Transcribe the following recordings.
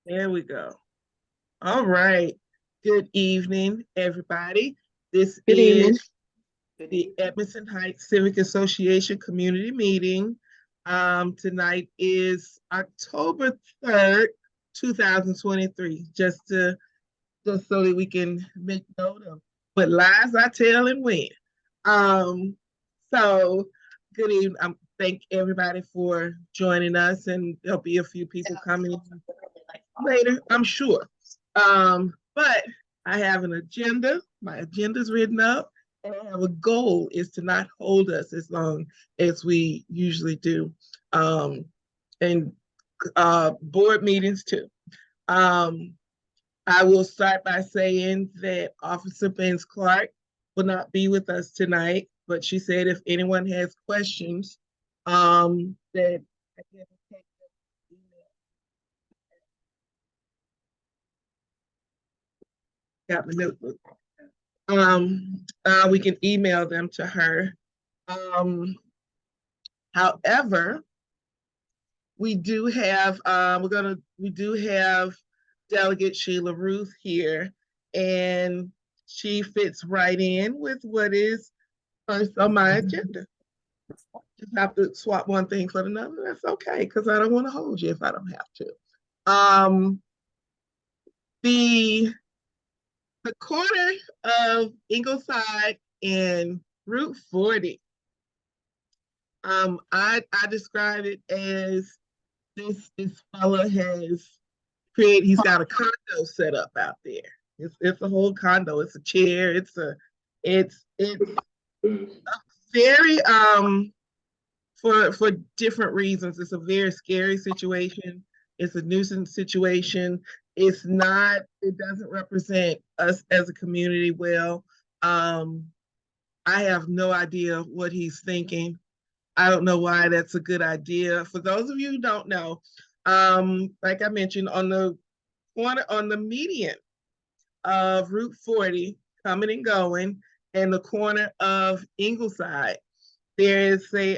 There we go. All right. Good evening, everybody. This Good is evening. the Edmondson Heights Civic Association Community Meeting. Tonight is October 3rd, 2023. Just so that we can make note of what lies I tell and when. Um, so good evening. Thank everybody for joining us, and there'll be a few people coming later, I'm sure. But I have an agenda. My agenda's written up, and I have a goal is to not hold us as long as we usually do. And board meetings too. Um, I will start by saying that Officer Benz Clark will not be with us tonight, but she said if anyone has questions, that I can take email. Got my notebook. We can email them to her. However, we do have Delegate Sheila Ruth here, and she fits right in with what is first on my agenda. Just have to swap one thing for another. That's okay, because I don't want to hold you if I don't have to. Um, the the corner of Ingleside and Route 40. I describe it as this fella has created. He's got a condo set up out there. It's a whole condo. It's a chair. It's very for different reasons. It's a very scary situation. It's a nuisance situation. It's not. It doesn't represent us as a community well. Um, I have no idea what he's thinking. I don't know why that's a good idea. For those of you who don't know, like I mentioned, on the median of Route 40, coming and going, and the corner of Ingleside, there is a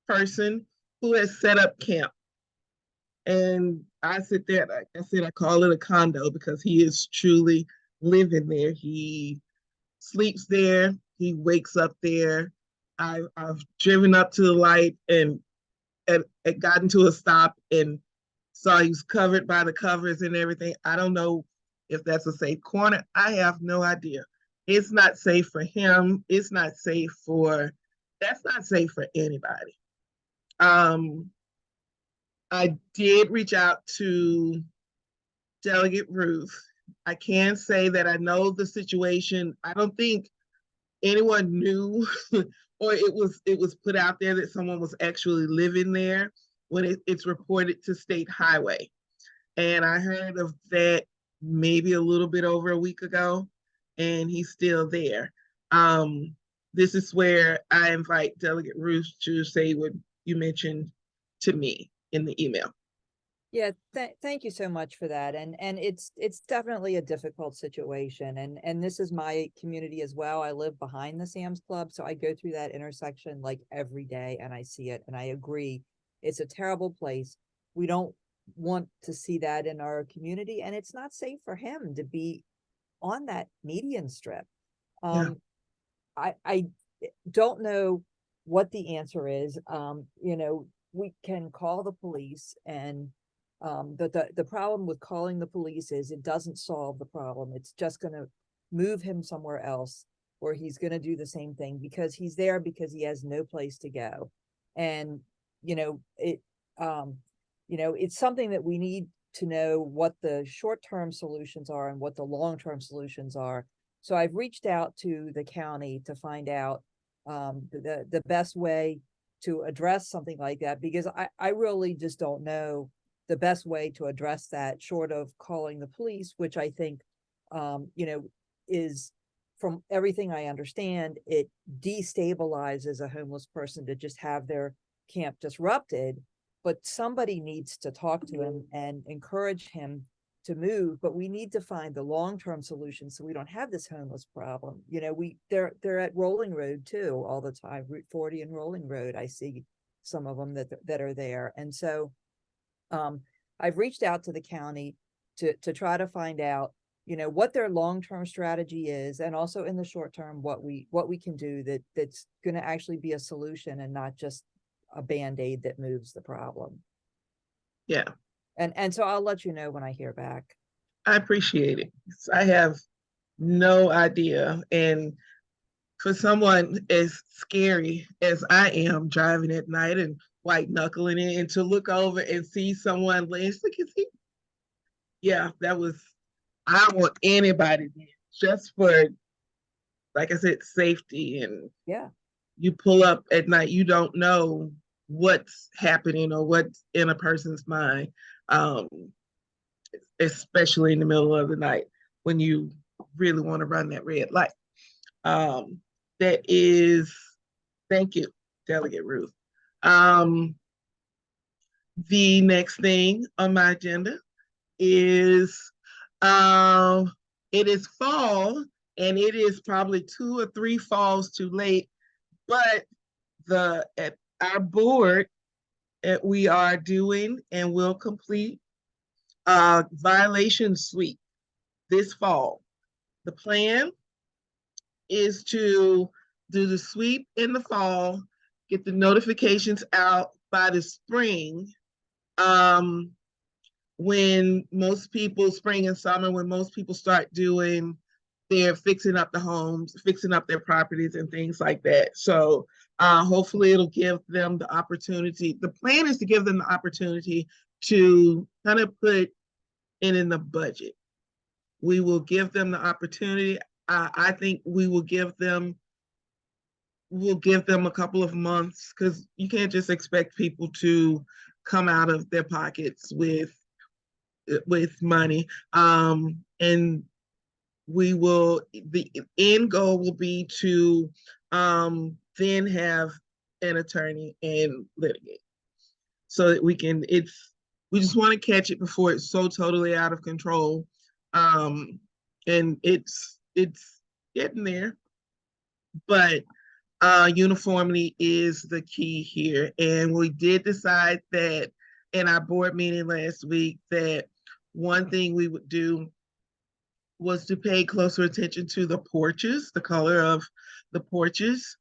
person who has set up camp. And I sit there, like I said, I call it a condo because he is truly living there. He sleeps there, he wakes up there. I've driven up to the light and it gotten to a stop and saw he was covered by the covers and everything. I don't know if that's a safe corner. I have no idea. It's not safe for him. That's not safe for anybody. Um, I did reach out to Delegate Ruth. I can say that I know the situation. I don't think anyone knew or it was put out there that someone was actually living there when it's reported to state highway. And I heard of that maybe a little bit over a week ago, and he's still there. um, this is where I invite Delegate Ruth to say what you mentioned to me in the email. Yeah, thank you so much for that. And it's definitely a difficult situation. And this is my community as well. I live behind the Sam's Club, so I go through that intersection like every day and I see it and I agree. It's a terrible place. We don't want to see that in our community, and it's not safe for him to be on that median strip. Yeah. Um, I don't know what the answer is. We can call the police, and but the problem with calling the police is it doesn't solve the problem. It's just going to move him somewhere else where he's going to do the same thing because he's there because he has no place to go. And you know it um it's something that we need to know what the short-term solutions are and what the long-term solutions are. So I've reached out to the county to find out the best way to address something like that, because I really just don't know the best way to address that short of calling the police, which I think, is, from everything I understand, it destabilizes a homeless person to just have their camp disrupted. But somebody needs to talk to him and encourage him to move. But we need to find the long-term solution so we don't have this homeless problem. They're at Rolling Road too all the time, Route 40 and Rolling Road. I see some of them that are there. And so I've reached out to the county to try to find out, what their long-term strategy is, and also in the short term, what we can do that's going to actually be a solution and not just a Band-Aid that moves the problem. Yeah. And so I'll let you know when I hear back. I appreciate it. I have no idea. And for someone as scary as I am driving at night and white knuckling it, and to look over and see someone laying, yeah, that was, I don't want anybody there, just for, like I said, safety. And yeah, you pull up at night, you don't know what's happening or what's in a person's mind, especially in the middle of the night when you really want to run that red light. That is, thank you, Delegate Ruth. The next thing on my agenda is it is fall, and it is probably 2 or 3 falls too late, but at our board, we are doing and will complete a violation sweep this fall. The plan is to do the sweep in the fall, get the notifications out by the spring, when most people, spring and summer, when most people start doing their fixing up the homes, fixing up their properties and things like that. So hopefully it'll give them the opportunity. The plan is to give them the opportunity to kind of put it in the budget. We will give them the opportunity. I think we will give them a couple of months, because you can't just expect people to come out of their pockets with money. And the end goal will be to then have an attorney and litigate, so that we just want to catch it before it's so totally out of control. And it's getting there, but uniformity is the key here. And we did decide that in our board meeting last week that one thing we would do was to pay closer attention to the porches, the color of the porches.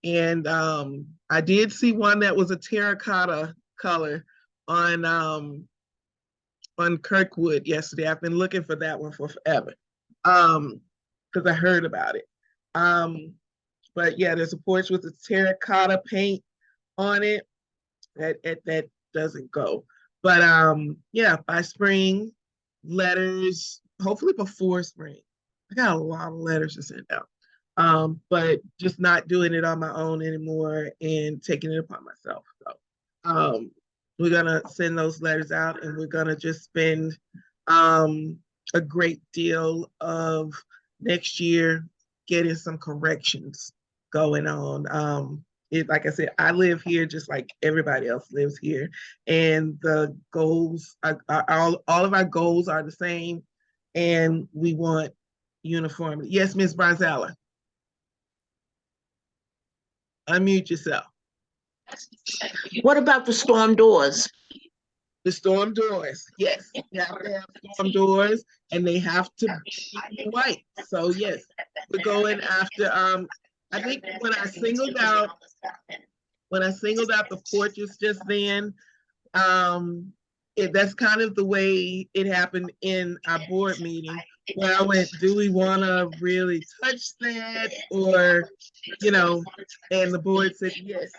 And I did see one that was a terracotta color on Kirkwood yesterday. I've been looking for that one for forever, because I heard about it. But yeah, there's a porch with a terracotta paint on it. That doesn't go. But yeah, by spring, letters, hopefully before spring. I got a lot of letters to send out. But just not doing it on my own anymore and taking it upon myself. So we're gonna send those letters out, and we're gonna just spend a great deal of next year getting some corrections going on. Like I said, I live here just like everybody else lives here, and the goals all of our goals are the same, and we want uniformity. Yes, Ms. Bronzella. Unmute yourself. What about the storm doors? The storm doors, yes, you have to have storm doors, and they have to be white. So yes, we're going after. I think when I singled out the porches just then, that's kind of the way it happened in our board meeting, where I went, do we want to really touch that, or and the board said yes,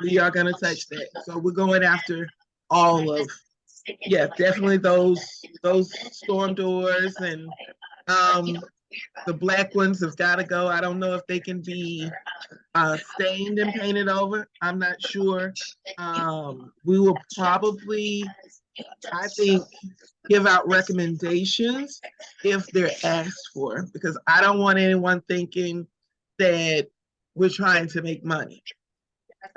we are going to touch that. So we're going after all of, yeah, definitely those storm doors, and the black ones have got to go. I don't know if they can be stained and painted over. I'm not sure. We will probably, I think, give out recommendations if they're asked for, because I don't want anyone thinking that we're trying to make money.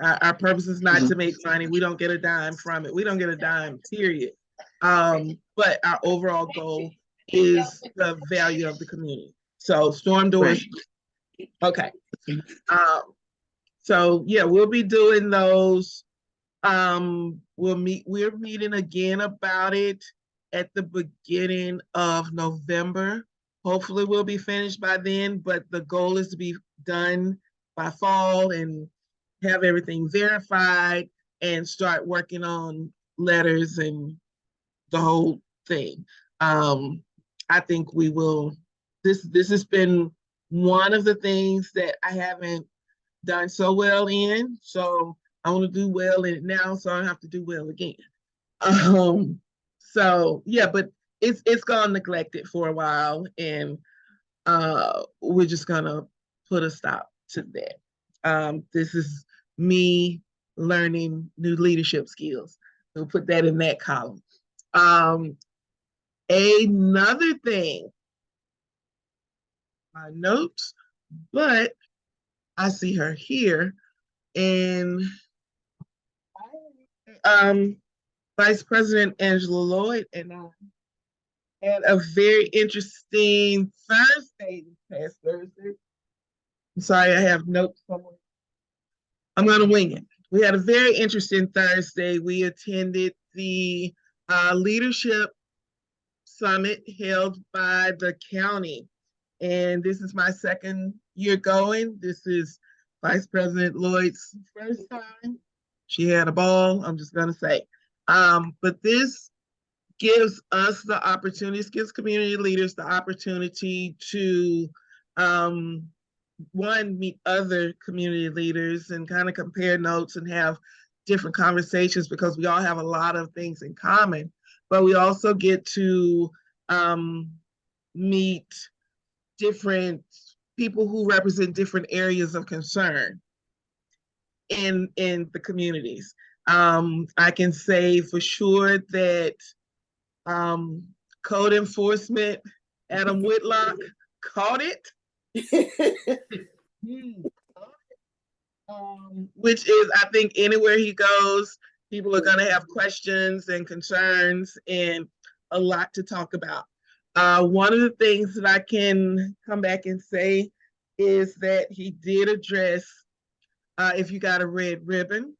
Our purpose is not to make money. We don't get a dime from it. We don't get a dime, period. But our overall goal is the value of the community. So storm doors, okay. So yeah, we'll be doing those We're meeting again about it at the beginning of November. Hopefully we'll be finished by then, but the goal is to be done by fall and have everything verified and start working on letters and the whole thing. I think we will, this has been one of the things that I haven't done so well in. So I want to do well in it now, so I don't have to do well again. So yeah, but it's gone neglected for a while, and we're just gonna put a stop to that. This is me learning new leadership skills. We'll put that in that column. Another thing, my notes, but I see her here, and Vice President Angela Lloyd and I had a very interesting Thursday this past Thursday. I'm sorry, I have notes somewhere. I'm going to wing it. We had a very interesting Thursday. We attended the leadership summit held by the county. And this is my second year going. This is Vice President Lloyd's first time. She had a ball, I'm just going to say. But this gives us the opportunity, gives community leaders the opportunity to, one, meet other community leaders and kind of compare notes and have different conversations, because we all have a lot of things in common. But we also get to meet different people who represent different areas of concern in the communities. I can say for sure that code enforcement, Adam Whitlock, caught it. Which is, I think, anywhere he goes, people are going to have questions and concerns and a lot to talk about. One of the things that I can come back and say is that he did address if you got a red ribbon,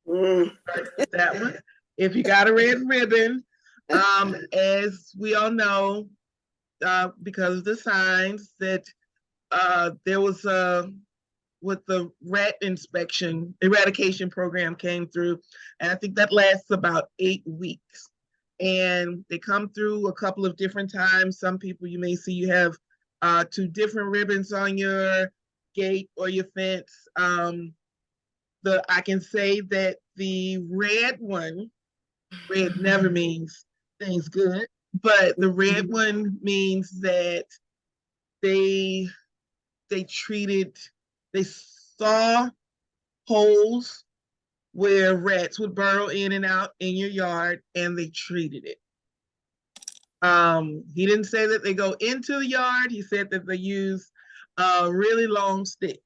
that one. If you got a red ribbon, as we all know, because of the signs that there was with the rat inspection, eradication program came through, and I think that lasts about 8 weeks. And they come through a couple of different times. Some people you may see you have 2 different ribbons on your gate or your fence. I can say that the red one, red never means things good, but the red one means that they saw holes where rats would burrow in and out in your yard, and they treated it. He didn't say that they go into the yard. He said that they use a really long stick.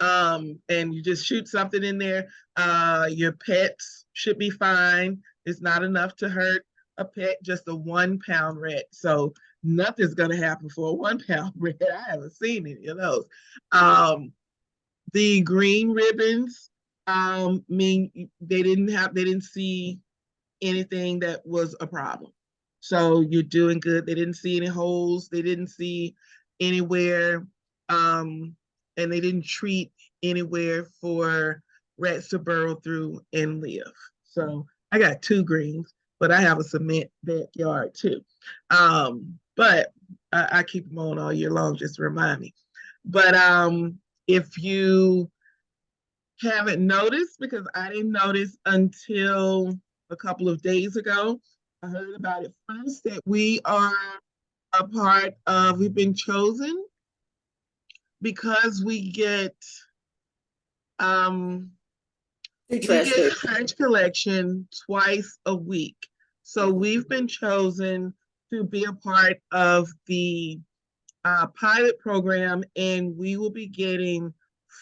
And you just shoot something in there. Your pets should be fine. It's not enough to hurt a pet, just a 1 pound rat. So nothing's gonna happen for a 1 pound rat. I haven't seen any of those. The green ribbons mean they didn't see anything that was a problem. So you're doing good. They didn't see any holes. They didn't see anywhere, and they didn't treat anywhere for rats to burrow through and live. So I got 2 greens, but I have a cement backyard too. But I keep them on all year long just to remind me. But if you haven't noticed, because I didn't notice until a couple of days ago, I heard about it first, that we are a part of, we've been chosen because we get trash collection twice a week. So we've been chosen to be a part of the pilot program, and we will be getting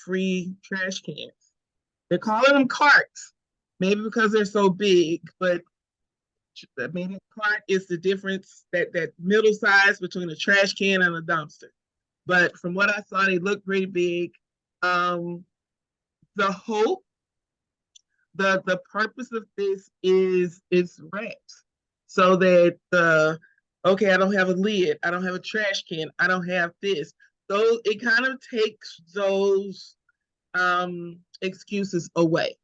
free trash cans. They're calling them carts, maybe because they're so big, but maybe cart is the difference, that middle size between a trash can and a dumpster. But from what I saw, they look pretty big. The hope the purpose of this is reps, so that okay, I don't have a lid, I don't have a trash can, I don't have this. So it kind of takes those excuses away.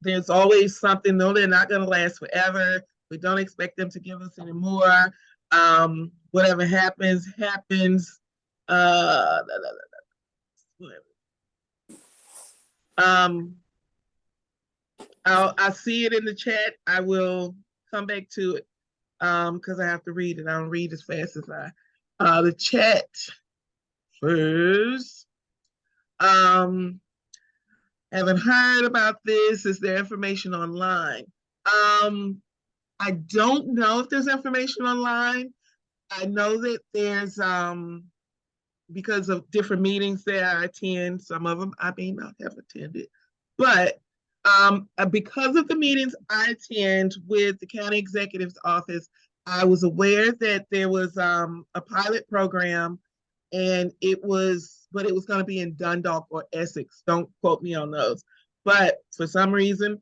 There's always something. No, they're not going to last forever. We don't expect them to give us any more. Whatever happens, happens. Whatever. I'll see it in the chat. I will come back to it because I have to read it. I don't read as fast as the chat first. Haven't heard about this. Is there information online? I don't know if there's information online. I know that there's because of different meetings that I attend, some of them I may not have attended, but because of the meetings I attend with the county executive's office, I was aware that there was a pilot program, and it was going to be in Dundalk or Essex. Don't quote me on those. But for some reason,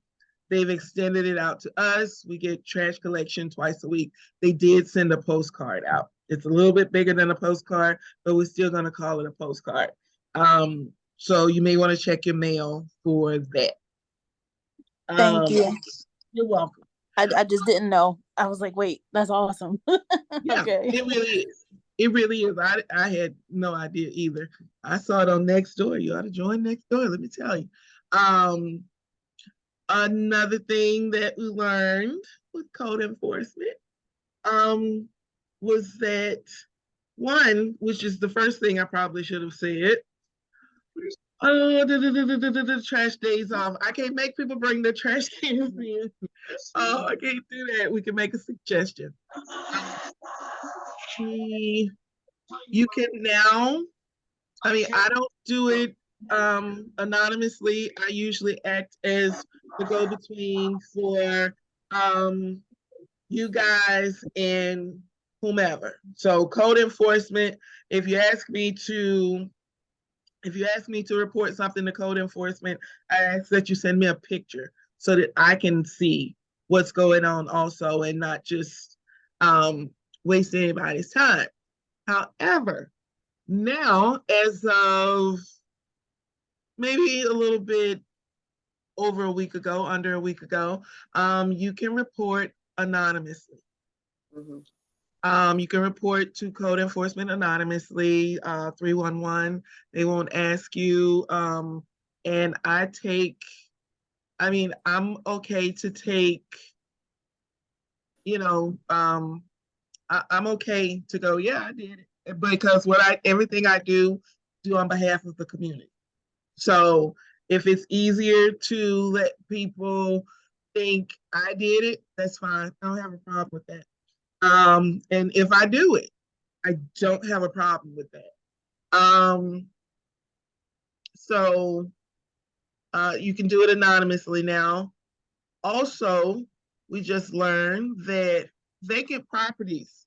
they've extended it out to us. We get trash collection twice a week. They did send a postcard out. It's a little bit bigger than a postcard, but we're still going to call it a postcard. So you may want to check your mail for that. Thank you. You're welcome. I just didn't know. I was like, wait, that's awesome. Yeah, okay. It really is. It really is. I had no idea either. I saw it on Nextdoor. You ought to join Nextdoor, let me tell you. Another thing that we learned with code enforcement was that one, which is the first thing I probably should have said, the trash days off. I can't make people bring their trash cans in. Oh, I can't do that. We can make a suggestion. You can now, I don't do it anonymously. I usually act as the go-between for you guys and whomever. So code enforcement, if you ask me to report something to code enforcement, I ask that you send me a picture so that I can see what's going on also, and not just waste anybody's time. However, now, as of maybe a little bit over a week ago, under a week ago, you can report anonymously. You can report to code enforcement anonymously, 311. They won't ask you. And I'm okay to take, I'm okay to go, yeah, I did it. Because everything I do on behalf of the community. So if it's easier to let people think I did it, that's fine. I don't have a problem with that. And if I do it, I don't have a problem with that. So you can do it anonymously now. Also, we just learned that vacant properties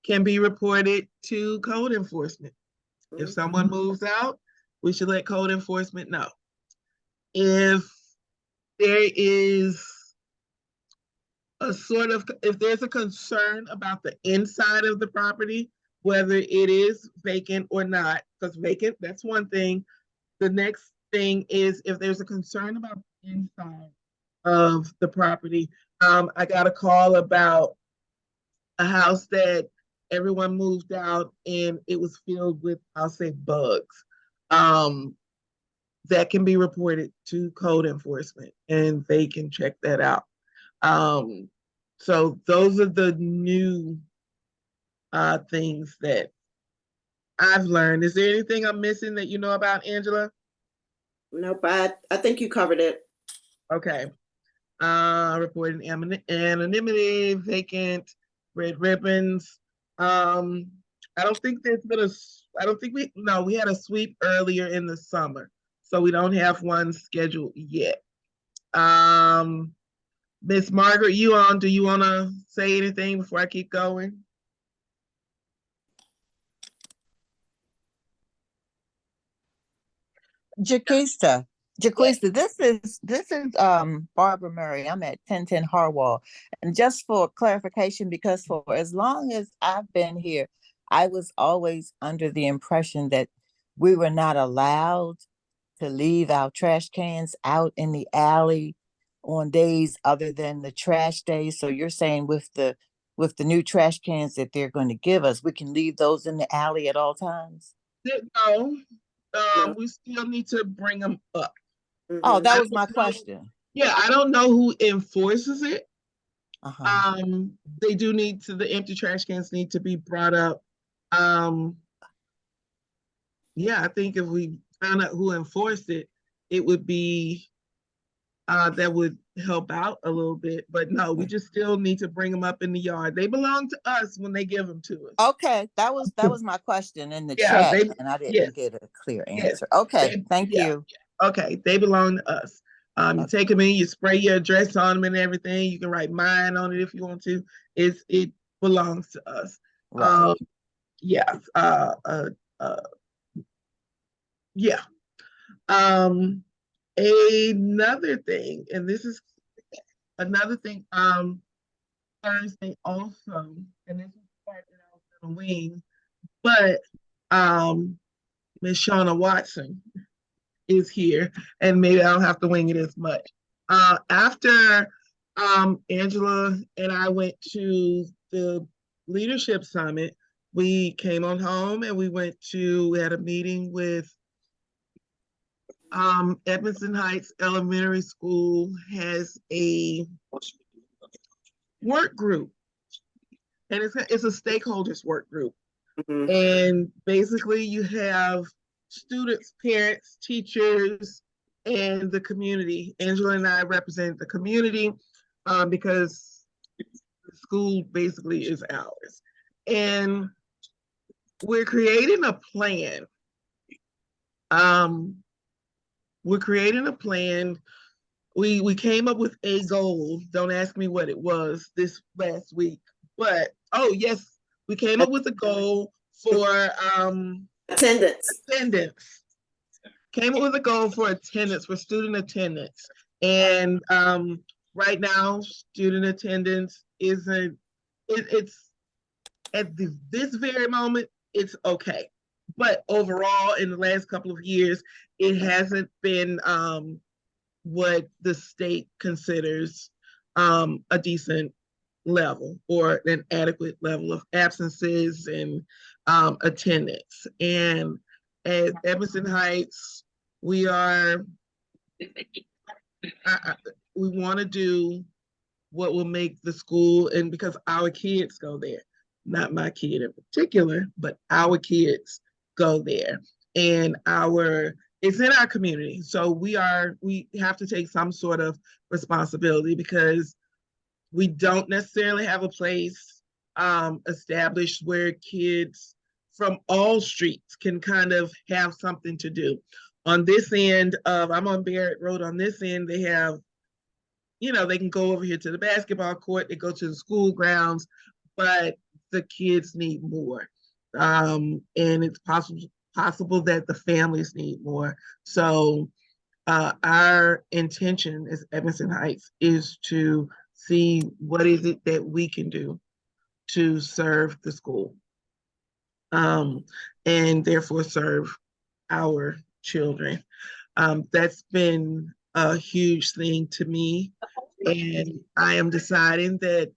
can be reported to code enforcement. If someone moves out, we should let code enforcement know. If there is if there's a concern about the inside of the property, whether it is vacant or not, because vacant, that's one thing. The next thing is if there's a concern about the inside of the property. I got a call about a house that everyone moved out and it was filled with, I'll say, bugs. That can be reported to code enforcement and they can check that out. So those are the new things that I've learned. Is there anything I'm missing that you know about, Angela? Nope, I think you covered it. Okay. Reporting anonymity, vacant, red ribbons. I don't think there's been we had a sweep earlier in the summer, so we don't have one scheduled yet. Miss Margaret, do you want to say anything before I keep going? Jaquista, Jaquista, this is Barbara Murray. I'm at 1010 Harwell. And just for clarification, because for as long as I've been here, I was always under the impression that we were not allowed to leave our trash cans out in the alley on days other than the trash days. So you're saying with the new trash cans that they're going to give us, we can leave those in the alley at all times? No, No. we still need to bring them up. Oh, that I was my don't know- question. Yeah, I don't know who enforces it. Uh-huh. They do need to, the empty trash cans need to be brought up. Yeah, I think if we found out who enforced it, it would be, that would help out a little bit. But no, we just still need to bring them up in the yard. They belong to us when they give them to us. Okay, that was my question in the Yeah, chat, they, and I yes, didn't get a clear yes, answer. Okay, thank yeah, you. okay, they belong to us. You Okay. take them in, you spray your address on them and everything. You can write mine on it if you want to. It belongs to us. Right. Yeah. Yeah. Another thing, and this is another thing, Thursday also, and this is part that I was gonna wing, but Miss Shauna Watson is here, and maybe I don't have to wing it as much. After Angela and I went to the leadership summit, we came on home and we had a meeting with Edmondson Heights Elementary School has a work group, and it's a stakeholders work group. And basically you have students, parents, teachers, and the community. Angela and I represent the community because the school basically is ours. And we're creating a plan. We came up with a goal. Don't ask me what it was this last week, but oh yes, we came up with a goal for Attendance. Came up with a goal for attendance, for student attendance. And right now, student attendance isn't, it's at this very moment, it's okay. But overall, in the last couple of years, it hasn't been what the state considers a decent level or an adequate level of absences and attendance. And at Edmondson Heights, we want to do what will make the school, and because our kids go there, not my kid in particular, but our kids go there, and it's in our community. So we have to take some sort of responsibility because we don't necessarily have a place established where kids from all streets can kind of have something to do. On this end I'm on Barrett Road, on this end, they have, they can go over here to the basketball court, they go to the school grounds, but the kids need more. And it's possible that the families need more. So our intention as Edmondson Heights is to see what is it that we can do to serve the school, and therefore serve our children. That's been a huge thing to me, and I am deciding that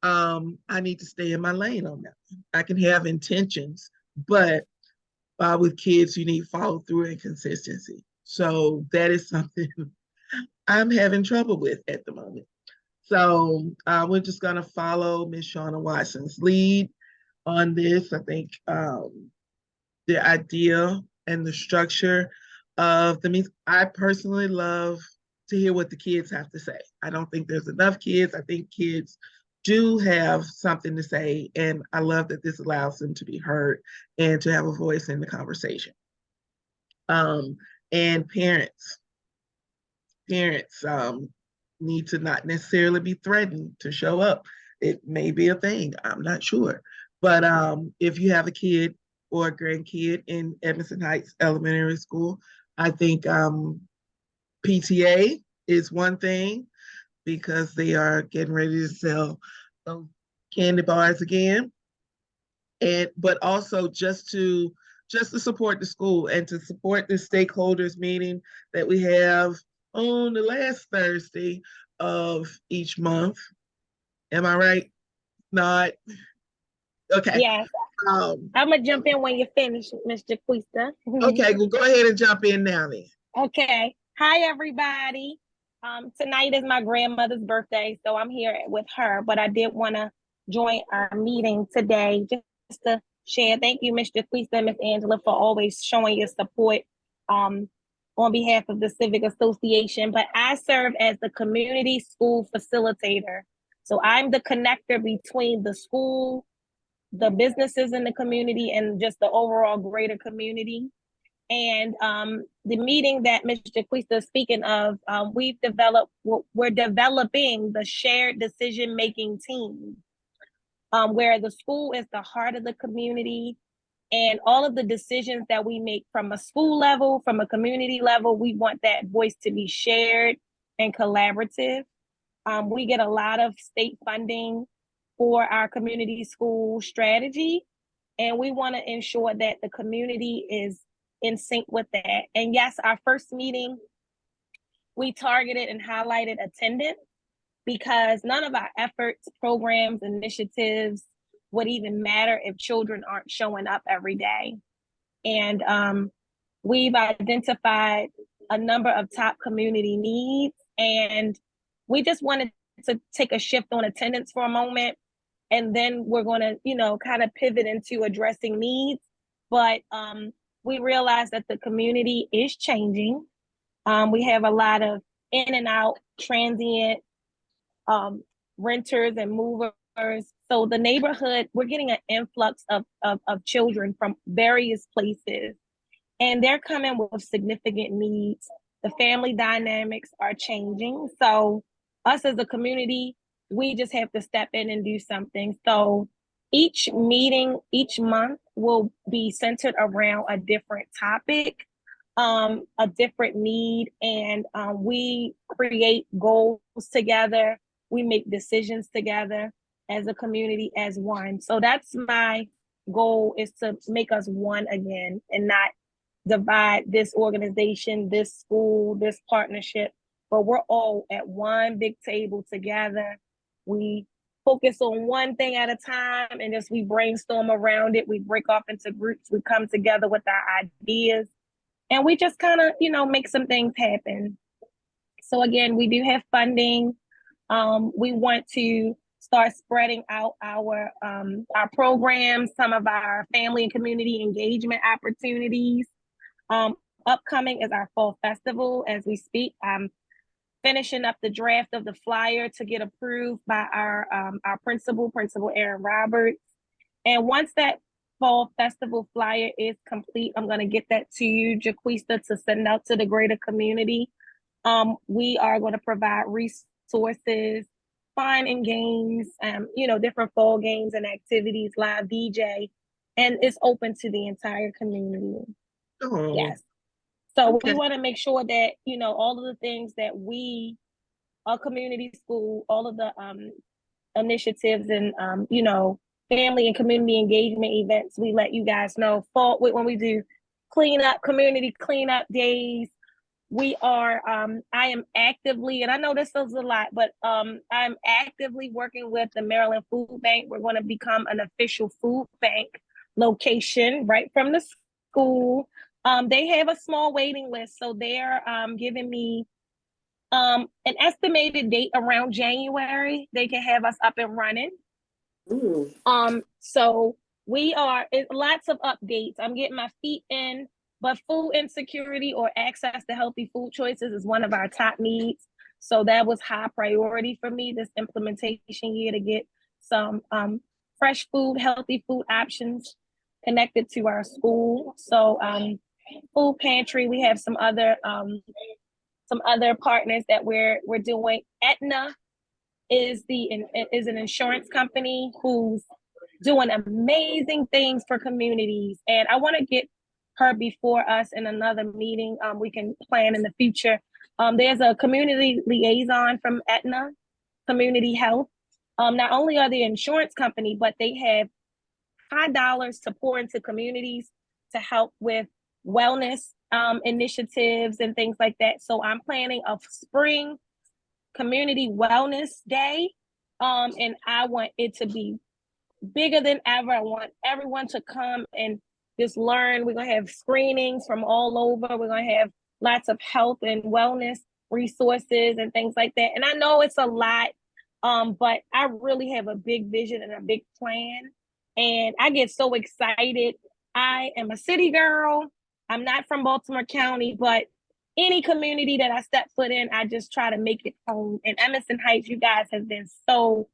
I need to stay in my lane on that. I can have intentions, but with kids, you need follow through and consistency. So that is something I'm having trouble with at the moment. So we're just going to follow Ms. Shauna Watson's lead on this. I think the idea and the structure of the meetings, I personally love to hear what the kids have to say. I don't think there's enough kids. I think kids do have something to say, and I love that this allows them to be heard and to have a voice in the conversation. And parents need to not necessarily be threatened to show up. It may be a thing, I'm not sure. But if you have a kid or a grandkid in Edmondson Heights Elementary School, I think PTA is one thing because they are getting ready to sell those candy bars again. But also just to support the school and to support the stakeholders meeting that we have on the last Thursday of each month. Am I right? Not okay. Yes, I'm gonna jump in when you finish, Mr. Quista. Okay, well, go ahead and jump in now then. Okay. Hi, everybody. Tonight is my grandmother's birthday, so I'm here with her, but I did want to join our meeting today just to share. Thank you, Mr. Quista and Ms. Angela, for always showing your support on behalf of the Civic Association. But I serve as the community school facilitator. So I'm the connector between the school, the businesses in the community, and just the overall greater community. And the meeting that Mr. Quista is speaking of, we're developing the shared decision-making team, where the school is the heart of the community, and all of the decisions that we make from a school level, from a community level, we want that voice to be shared and collaborative. We get a lot of state funding for our community school strategy, and we want to ensure that the community is in sync with that. And yes, our first meeting, we targeted and highlighted attendance because none of our efforts, programs, initiatives would even matter if children aren't showing up every day. And we've identified a number of top community needs, and we just wanted to take a shift on attendance for a moment, and then we're going to, kind of pivot into addressing needs. But we realize that the community is changing. We have a lot of in and out transient renters and movers. So the neighborhood, we're getting an influx of children from various places, and they're coming with significant needs. The family dynamics are changing. So us as a community, we just have to step in and do something. So each meeting, each month will be centered around a different topic, a different need, and we create goals together. We make decisions together as a community, as one. So that's my goal, is to make us one again and not divide this organization, this school, this partnership, but we're all at one big table together. We focus on one thing at a time, and as we brainstorm around it, we break off into groups, we come together with our ideas, and we just kind of, make some things happen. So again, we do have funding. We want to start spreading out our programs, some of our family and community engagement opportunities. Upcoming is our fall festival as we speak. I'm finishing up the draft of the flyer to get approved by our principal Aaron Roberts. And once that fall festival flyer is complete, I'm going to get that to you, Jaquista, to send out to the greater community. We are going to provide resources, fun and games, different fall games and activities, live DJ, and it's open to the entire community. Oh. Yes. So Okay. we want to make sure that, all of the things that we, our community school, all of the initiatives and, family and community engagement events, we let you guys know. When we do community cleanup days, we are, I am actively, and I know this is a lot, but I'm actively working with the Maryland Food Bank. We're going to become an official food bank location right from the school. They have a small waiting list, so they're giving me an estimated date around January. They can have us up and running. Ooh. So it's lots of updates. I'm getting my feet in, but food insecurity or access to healthy food choices is one of our top needs. So that was high priority for me this implementation year, to get some fresh food, healthy food options connected to our school. So food pantry, we have some other partners that we're doing. Aetna is an insurance company who's doing amazing things for communities, and I want to get her before us in another meeting. We can plan in the future, There's a community liaison from Aetna Community Health. Not only are they an insurance company, but they have high dollars to pour into communities to help with wellness initiatives and things like that. So I'm planning a spring community wellness day. And I want it to be bigger than ever. I want everyone to come and just learn. We're gonna have screenings from all over. We're gonna have lots of health and wellness resources and things like that. And I know it's a lot, but I really have a big vision and a big plan. And I get so excited. I am a city girl. I'm not from Baltimore County, but any community that I step foot in, I just try to make it home. And Emerson Heights, you guys have been so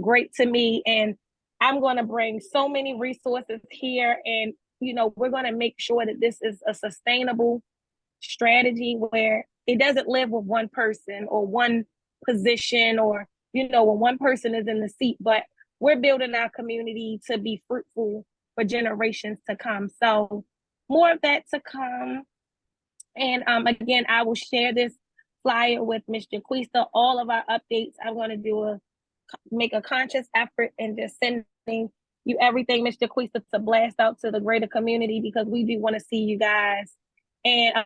great to me. And I'm going to bring so many resources here. And, you know, we're going to make sure that this is a sustainable strategy where it doesn't live with one person or one position, or, you know, when one person is in the seat, but we're building our community to be fruitful for generations to come. So more of that to come. And again, I will share this flyer with Ms. Jaquista, all of our updates. I'm going to make a conscious effort and just sending you everything, Ms. Jaquista, to blast out to the greater community, because we do want to see you guys. And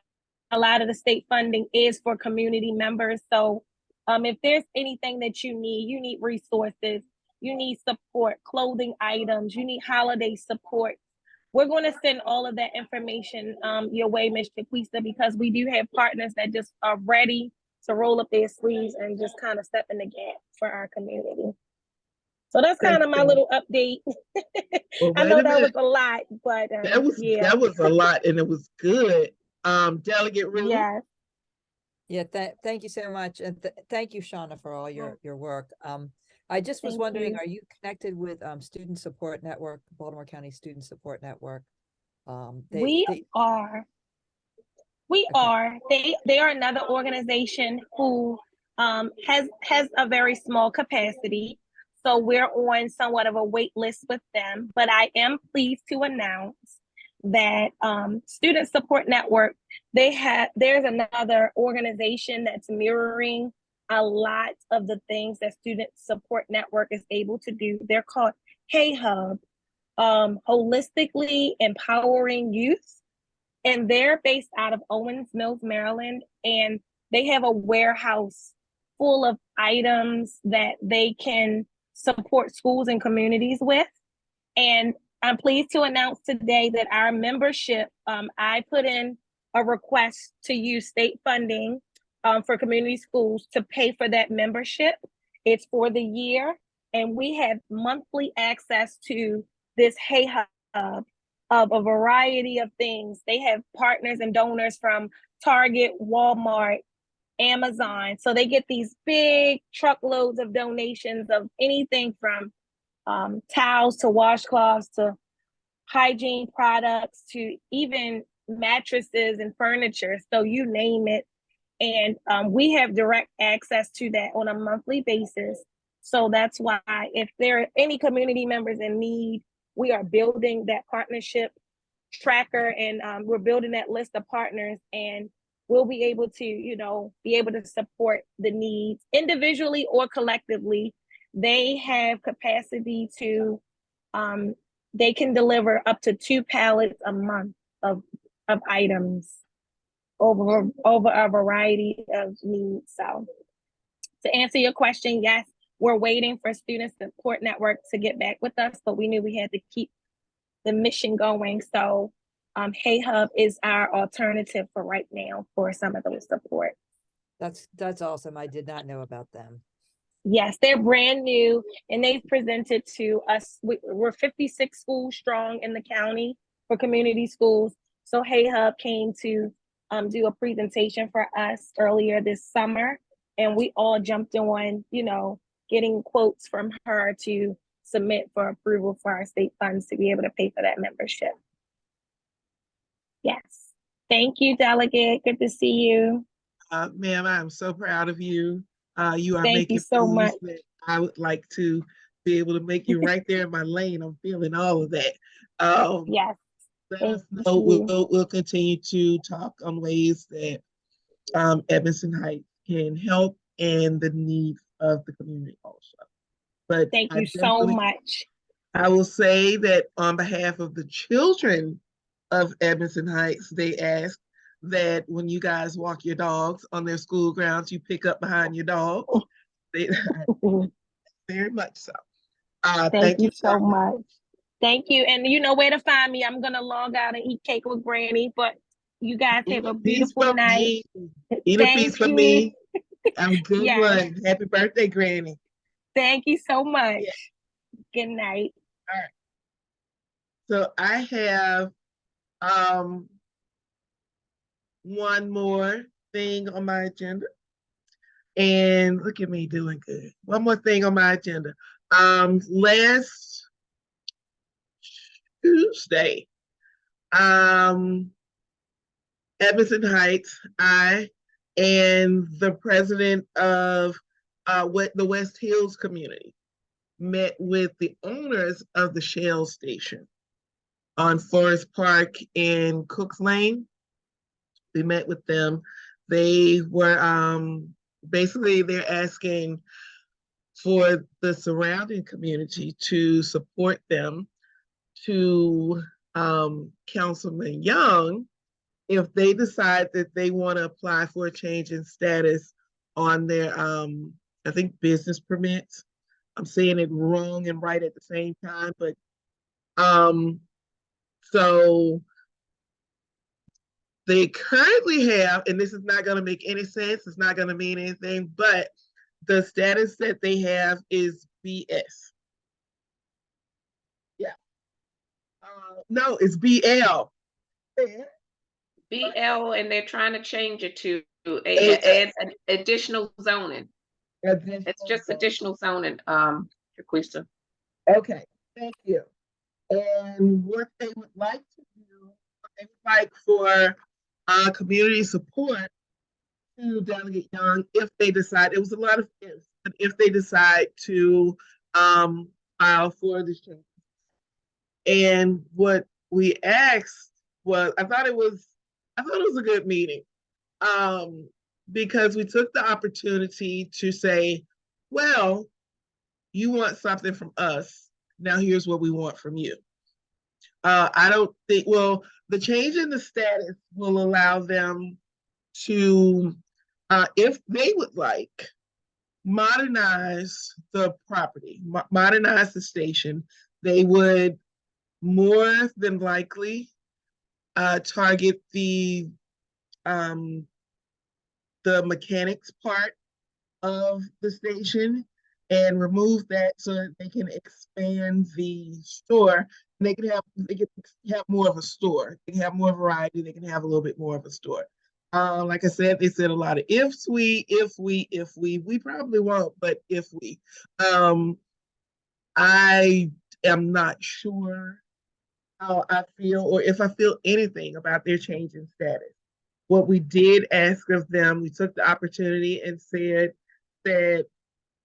a lot of the state funding is for community members. So if there's anything that you need resources, you need support, clothing items, you need holiday support, we're going to send all of that information your way, Ms. Jaquista, because we do have partners that just are ready to roll up their sleeves and just kind of step in the gap for our community. So that's kind of my little update. Well, I know that was a lot, but that was a lot, and it was good. Delegate Ruth. Yes. Yeah, thank you so much. And thank you, Shauna, for all your work. I just was wondering, are you connected with Student Support Network, Baltimore County Student Support Network? We are. They are another organization who has a very small capacity. So we're on somewhat of a wait list with them. But I am pleased to announce that Student Support Network, there's another organization that's mirroring a lot of the things that Student Support Network is able to do. They're called Hey Hub, Holistically Empowering Youth. And they're based out of Owens Mills, Maryland. And they have a warehouse full of items that they can support schools and communities with. And I'm pleased to announce today that our membership, I put in a request to use state funding for community schools to pay for that membership. It's for the year, and we have monthly access to this Hey Hub of a variety of things. They have partners and donors from Target, Walmart, Amazon. So they get these big truckloads of donations of anything from towels to washcloths to hygiene products to even mattresses and furniture. So you name it. And we have direct access to that on a monthly basis. So that's why if there are any community members in need, we are building that partnership tracker, and we're building that list of partners, and we'll be able to support the needs individually or collectively. They have capacity to, they can deliver up to 2 pallets a month of items over a variety of needs. So to answer your question, yes, we're waiting for Student Support Network to get back with us, but we knew we had to keep the mission going. So Hey Hub is our alternative for right now for some of those support. That's awesome. I did not know about them. Yes, they're brand new, and they've presented to us. We're 56 schools strong in the county for community schools. So Hey Hub came to do a presentation for us earlier this summer, and we all jumped on, getting quotes from her to submit for approval for our state funds to be able to pay for that membership. Yes. Thank you, Delegate. Good to see you. Ma'am, I'm so proud of you. You are Thank making you so much. that I would like to be able to make you right there in my lane. I'm feeling all of that. Yes. Let us know. We'll continue to talk on ways that Edmondson Heights can help and the needs of the community also. But Thank you so much. I will say that on behalf of the children of Edmondson Heights, they ask that when you guys walk your dogs on their school grounds, you pick up behind your dog. They, very much so. Thank you so much. Thank you. And you know where to find me. I'm going to log out and eat cake with Granny, but you guys have a beautiful night. Eat a piece for me. Have a good one. Happy birthday, Granny. Thank you so much. Yeah. Good night. All right. So I have one more thing on my agenda. And look at me doing good. One more thing on my agenda. Last Tuesday, Edmondson Heights, I and the president of the West Hills community met with the owners of the Shell station on Forest Park in Cooks Lane. We met with them. They were basically they're asking for the surrounding community to support them to Councilman Young if they decide that they want to apply for a change in status on their I think business permits. I'm saying it wrong and right at the same time, but so they currently have, and this is not going to make any sense, it's not going to mean anything, but the status that they have is BS. Yeah. No, it's BL. BL, and they're trying to change it to add additional zoning. It's just additional zoning, Jaquista. Okay, thank you. And what they would like to do, they would like for community support to Delegate Young if they decide, it was a lot of ifs, but if they decide to file for this change. And what we asked was, I thought it was a good meeting, because we took the opportunity to say, well, you want something from us. Now here's what we want from you. I don't think, well, the change in the status will allow them to, if they would like, modernize the property, modernize the station. They would more than likely target the mechanics part of the station and remove that so that they can expand the store. And they can have more of a store. They can have more variety. They can have a little bit more of a store. Like I said, they said a lot of ifs. We probably won't, but if we, I am not sure how I feel or if I feel anything about their change in status. What we did ask of them, we took the opportunity and said that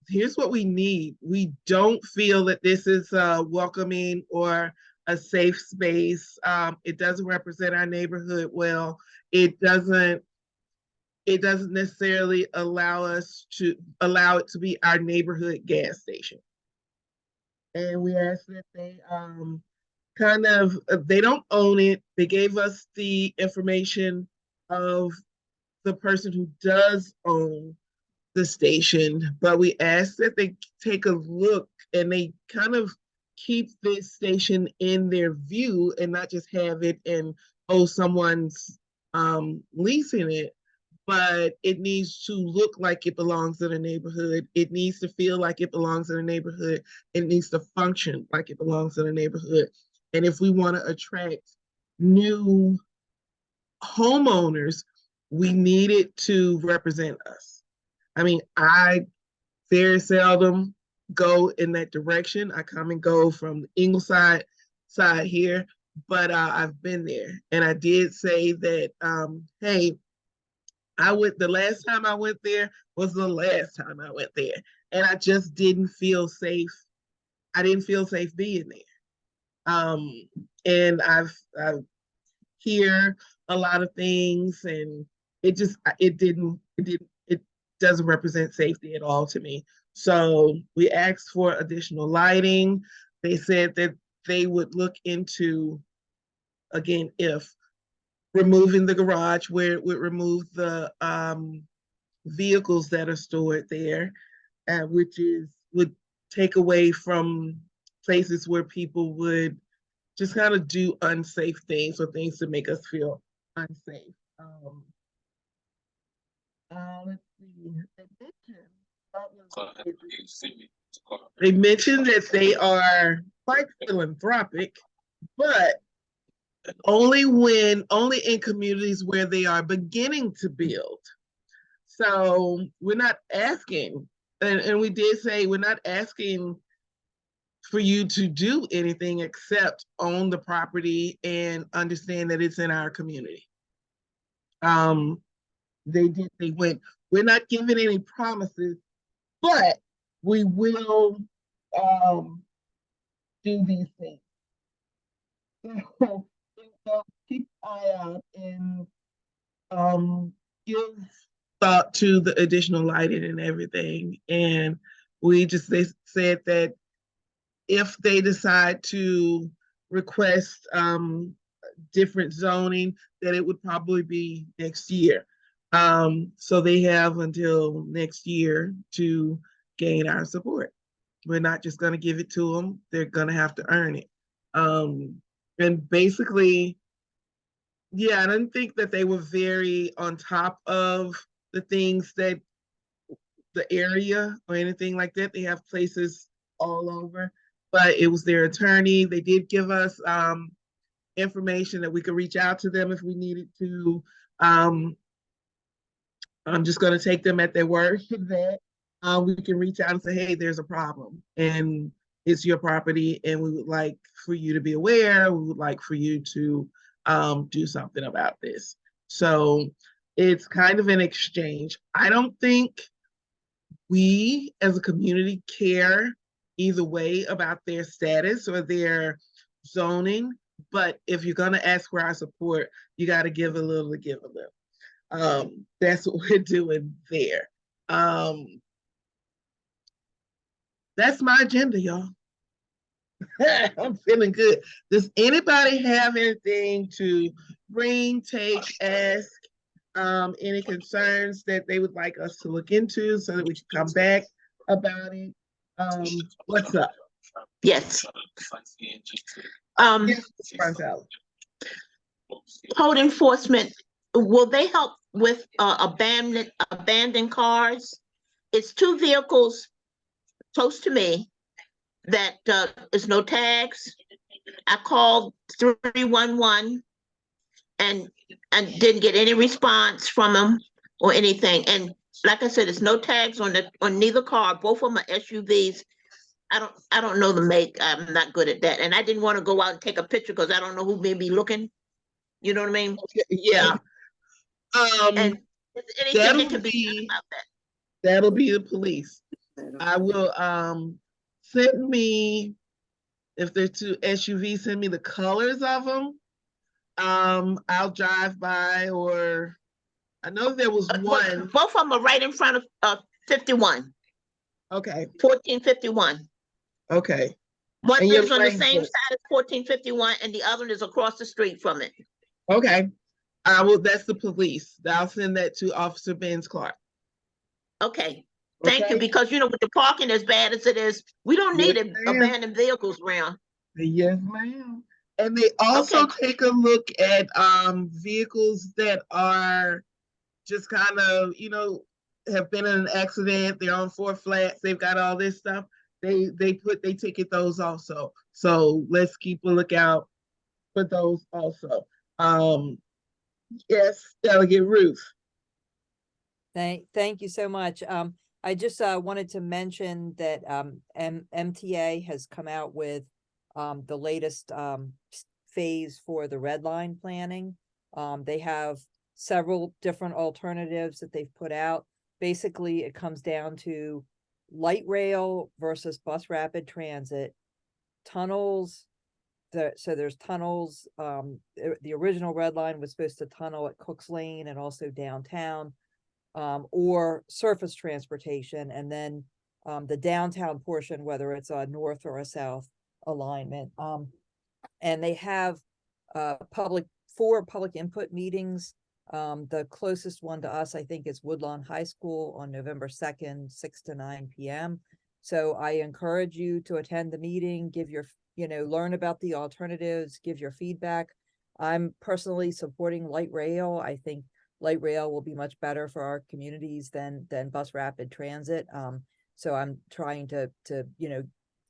here's what we need. We don't feel that this is welcoming or a safe space. It doesn't represent our neighborhood well. It doesn't necessarily allow it to be our neighborhood gas station. And we asked that they they don't own it. They gave us the information of the person who does own the station, but we asked that they take a look and they kind of keep this station in their view and not just have it in, oh, someone's leasing it, but it needs to look like it belongs in a neighborhood. It needs to feel like it belongs in a neighborhood. It needs to function like it belongs in a neighborhood. And if we want to attract new homeowners, we need it to represent us. I mean, I very seldom go in that direction. I come and go from the Ingleside side here, but I've been there. And I did say that, hey, the last time I went there was the last time I went there. And I just didn't feel safe. I didn't feel safe being there. And I've hear a lot of things, and it just, it doesn't represent safety at all to me. So we asked for additional lighting. They said that they would look into, again, if removing the garage where it would remove the vehicles that are stored there, which would take away from places where people would just kind of do unsafe things or things to make us feel unsafe. Let's see. They mentioned that they are quite philanthropic, but only in communities where they are beginning to build. So we're not asking, and we did say we're not asking for you to do anything except own the property and understand that it's in our community. They went, we're not giving any promises, but we will do these things. So keep an eye out and give thought to the additional lighting and everything. And they said that if they decide to request different zoning, that it would probably be next year. So they have until next year to gain our support. We're not just going to give it to them. They're going to have to earn it. And basically, yeah, I didn't think that they were very on top of the things that the area or anything like that. They have places all over, but it was their attorney. They did give us information that we could reach out to them if we needed to. I'm just going to take them at their word that we can reach out and say, hey, there's a problem and it's your property and we would like for you to be aware. We would like for you to do something about this. So it's kind of an exchange. I don't think we as a community care either way about their status or their zoning, but if you're going to ask for our support, you got to give a little to give a little. That's what we're doing there. That's my agenda, y'all. I'm feeling good. Does anybody have anything to bring, take, ask, any concerns that they would like us to look into so that we can come back about it? What's up? Yes. Yes, Code enforcement, will they help with abandoned cars? It's 2 vehicles close to me that is no tags. I called 311 and didn't get any response from them or anything. And like I said, it's no tags on neither car. Both of them are SUVs. I don't know the make. I'm not good at that. And I didn't want to go out and take a picture because I don't know who may be looking. You know what I mean? Yeah. And anything that can be done about that. That'll be the police. I will send me, if they're 2 SUVs, send me the colors of them. I'll drive by, or I know there was one. Both of them are right in front of 51. Okay. 1451. Okay. One is on the same side as 1451, and the other one is across the street from it. Okay. That's the police. I'll send that to Officer Benz Clark. Okay. Thank you, because with the parking as bad as it is, we don't need abandoned vehicles around. Yes, ma'am. And they also take a look at vehicles that are just kind of, have been in an accident. They're on 4 flats. They've got all this stuff. They ticket those also. So let's keep a lookout for those also. Yes, Delegate Ruth. Thank you so much. I just wanted to mention that MTA has come out with the latest phase for the red line planning. They have several different alternatives that they've put out. Basically, it comes down to light rail versus bus rapid transit, tunnels, so there's tunnels, the original red line was supposed to tunnel at Cook's Lane and also downtown, or surface transportation, and then the downtown portion, whether it's a north or a south alignment. And they have four public input meetings. The closest one to us, I think, is Woodlawn High School on November 2nd, 6 to 9 p.m. So I encourage you to attend the meeting, give your, learn about the alternatives, give your feedback. I'm personally supporting light rail. I think light rail will be much better for our communities than bus rapid transit. So I'm trying to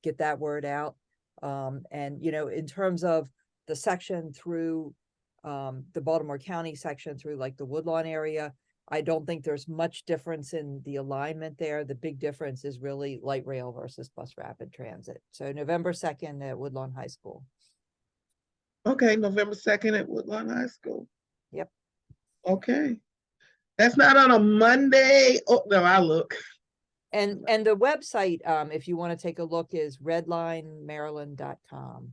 get that word out. And in terms of the section through the Baltimore County section through like the Woodlawn area, I don't think there's much difference in the alignment there. The big difference is really light rail versus bus rapid transit. So November 2nd at Woodlawn High School. Okay, November 2nd at Woodlawn High School. Yep. Okay. That's not on a Monday. Oh, no, I'll look. And the website, if you want to take a look, is redlinemaryland.com.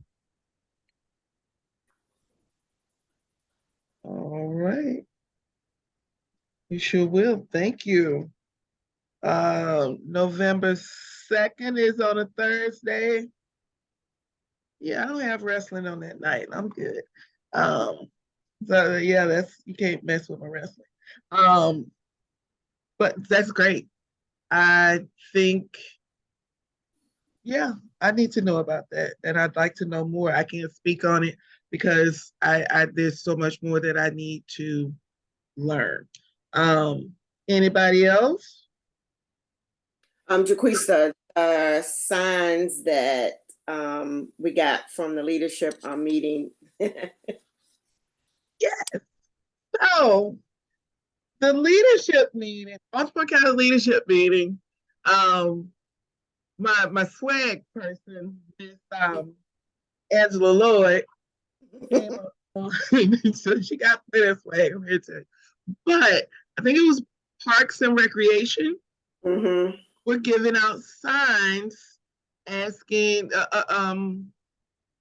All right. You sure will. Thank you. November 2nd is on a Thursday. Yeah, I don't have wrestling on that night. I'm good. So yeah, you can't mess with my wrestling. But that's great. I think, yeah, I need to know about that, and I'd like to know more. I can't speak on it because there's so much more that I need to learn. Anybody else? Jaquista, signs that we got from the leadership meeting. Yes. So the leadership meeting, Baltimore County leadership meeting, my swag person is Angela Lloyd. So she got plenty of swag over here too. But I think it was Parks and Recreation. Mm-hmm. We're giving out signs asking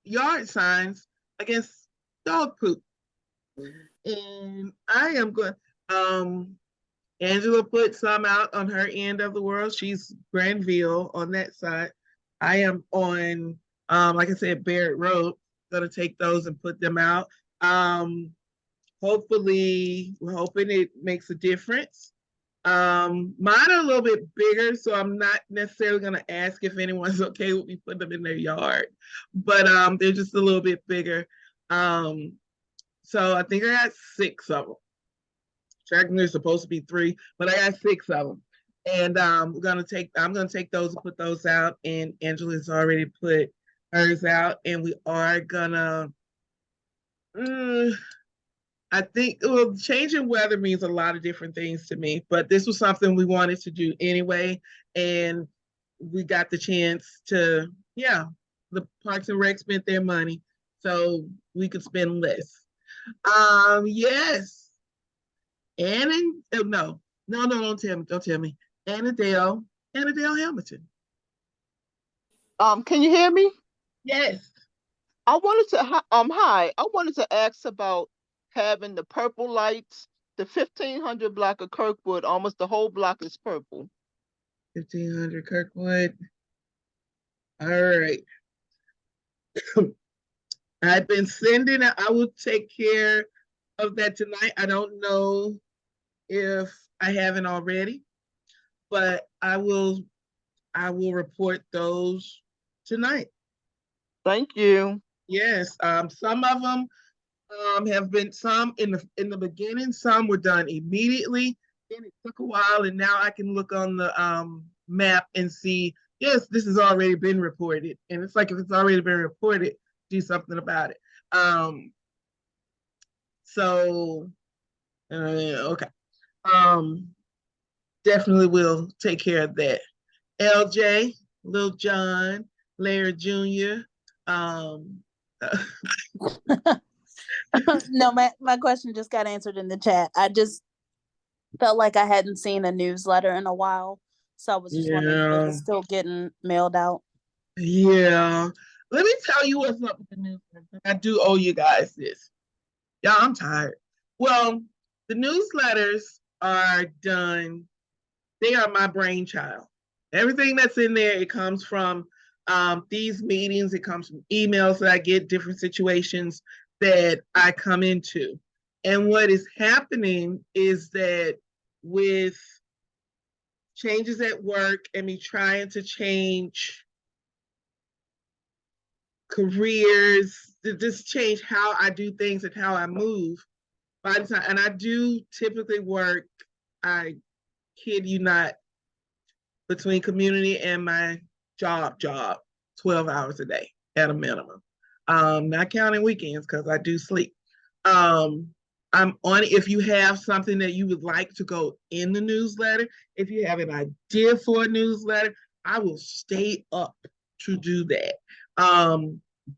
yard signs against dog poop. And I am going, Angela put some out on her end of the world. She's Granville on that side. I am on, like I said, Barrett Road. Gonna take those and put them out. Hopefully, we're hoping it makes a difference. Mine are a little bit bigger, so I'm not necessarily gonna ask if anyone's okay with me putting them in their yard, but they're just a little bit bigger. So I think I got 6 of them. Checking there's supposed to be 3, but I got 6 of them. And I'm gonna take those and put those out, and Angela's already put hers out, and we are gonna I think, well, changing weather means a lot of different things to me, but this was something we wanted to do anyway, and we got the chance to, the Parks and Rec spent their money, so we could spend less. Yes. No, don't tell me. Annadale Hamilton. Can you hear me? Yes. I wanted to, hi, I wanted to ask about having the purple lights, the 1500 block of Kirkwood, almost the whole block is purple. 1500 Kirkwood. All right. I've been sending it. I will take care of that tonight. I don't know if I haven't already, but I will report those tonight. Thank you. Yes, some of them have been, some in the beginning, some were done immediately, then it took a while, and now I can look on the map and see, yes, this has already been reported. And it's like, if it's already been reported, do something about it. Okay. Definitely will take care of that. LJ, Lil John, Larry Jr. No, my question just got answered in the chat. I just felt like I hadn't seen a newsletter in a while. So I was just wondering if it was still getting mailed out. Yeah. Let me tell you what's up with the newsletter. I do owe you guys this. Yeah, I'm tired. Well, the newsletters are done. They are my brainchild. Everything that's in there, it comes from these meetings. It comes from emails that I get, different situations that I come into. And what is happening is that with changes at work and me trying to change careers, to just change how I do things and how I move. By the time, and I do typically work, I kid you not, between community and my job, 12 hours a day at a minimum. Not counting weekends because I do sleep. I'm on it. If you have something that you would like to go in the newsletter, if you have an idea for a newsletter, I will stay up to do that.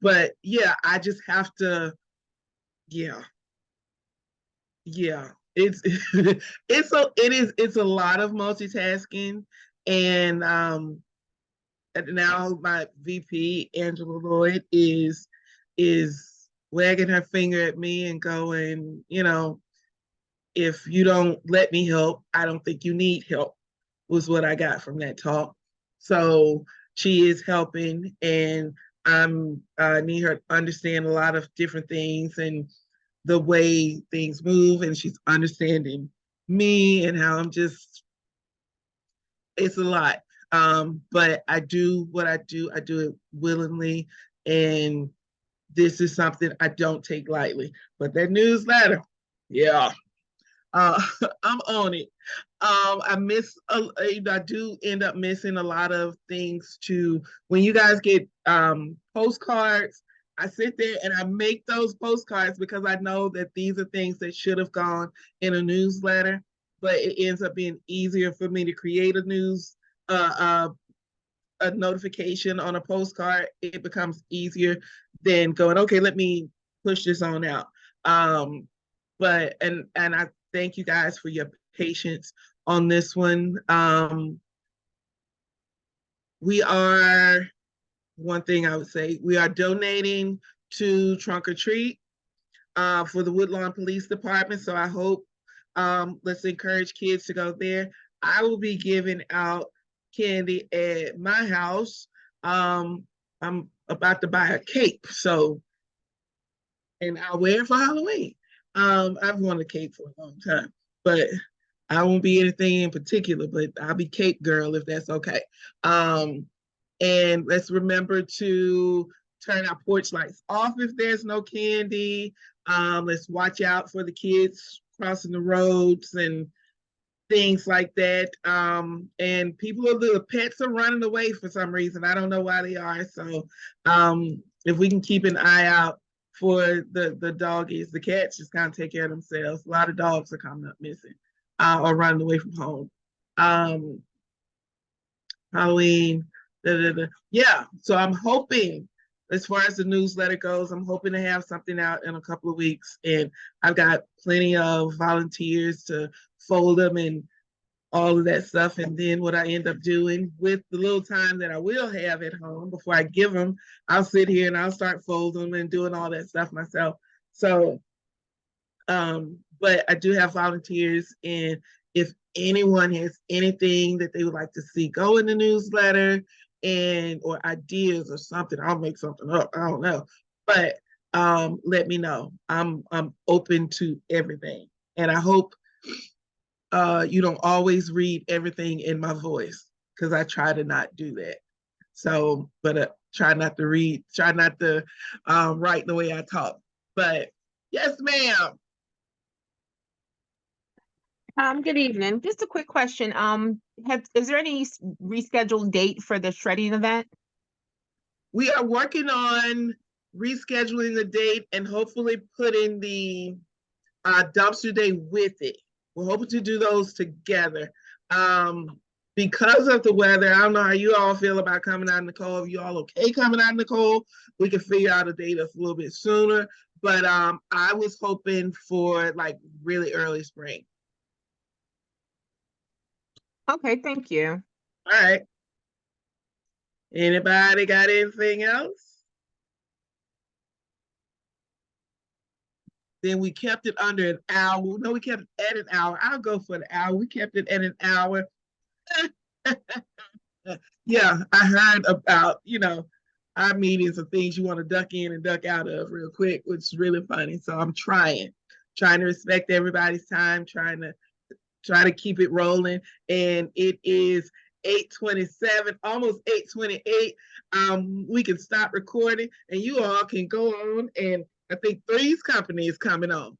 But yeah, I just have to, yeah. It's it's a lot of multitasking, and now my VP Angela Lloyd is wagging her finger at me and going, if you don't let me help, I don't think you need help, was what I got from that talk. So she is helping, and I need her to understand a lot of different things and the way things move, and she's understanding me and how it's a lot. But I do what I do it willingly, and this is something I don't take lightly. But that newsletter, yeah, I'm on it. I do end up missing a lot of things too. When you guys get postcards, I sit there and I make those postcards because I know that these are things that should have gone in a newsletter, but it ends up being easier for me to create a notification on a postcard. It becomes easier than going, okay, let me push this on out. But I thank you guys for your patience on this one. One thing I would say, we are donating to Trunk or Treat for the Woodlawn Police Department. So I hope, let's encourage kids to go there. I will be giving out candy at my house. I'm about to buy a cape, and I'll wear it for Halloween. I've wanted a cape for a long time, but I won't be anything in particular, but I'll be cape girl if that's okay. And let's remember to turn our porch lights off if there's no candy. Let's watch out for the kids crossing the roads and things like that. And the pets are running away for some reason. I don't know why they are. So if we can keep an eye out for the doggies, the cats just kind of take care of themselves. A lot of dogs are coming up missing or running away from home. Halloween. Yeah, so I'm hoping, as far as the newsletter goes, I'm hoping to have something out in a couple of weeks, and I've got plenty of volunteers to fold them and all of that stuff. And then what I end up doing with the little time that I will have at home before I give them, I'll sit here and I'll start folding them and doing all that stuff myself. So, but I do have volunteers, and if anyone has anything that they would like to see go in the newsletter or ideas or something, I'll make something up. I don't know, but let me know. I'm open to everything, and I hope you don't always read everything in my voice, because I try to not do that. So, but try not to write the way I talk. But yes, ma'am. Good evening. Just a quick question. Is there any rescheduled date for the shredding event? We are working on rescheduling the date and hopefully putting the dumpster day with it. We're hoping to do those together. Because of the weather, I don't know how you all feel about coming out in the cold. If you all okay coming out in the cold, we can figure out a date that's a little bit sooner. But I was hoping for like really early spring. Okay, thank you. All right. Anybody got anything else? Then we kept it under an hour. No, we kept it at an hour. I'll go for the hour. We kept it at an hour. Yeah, I heard about, our meetings and things you want to duck in and duck out of real quick, which is really funny. So I'm trying to respect everybody's time, trying to keep it rolling. And it is 8:27, almost 8:28. We can stop recording and you all can go on, and I think Three's Company is coming on.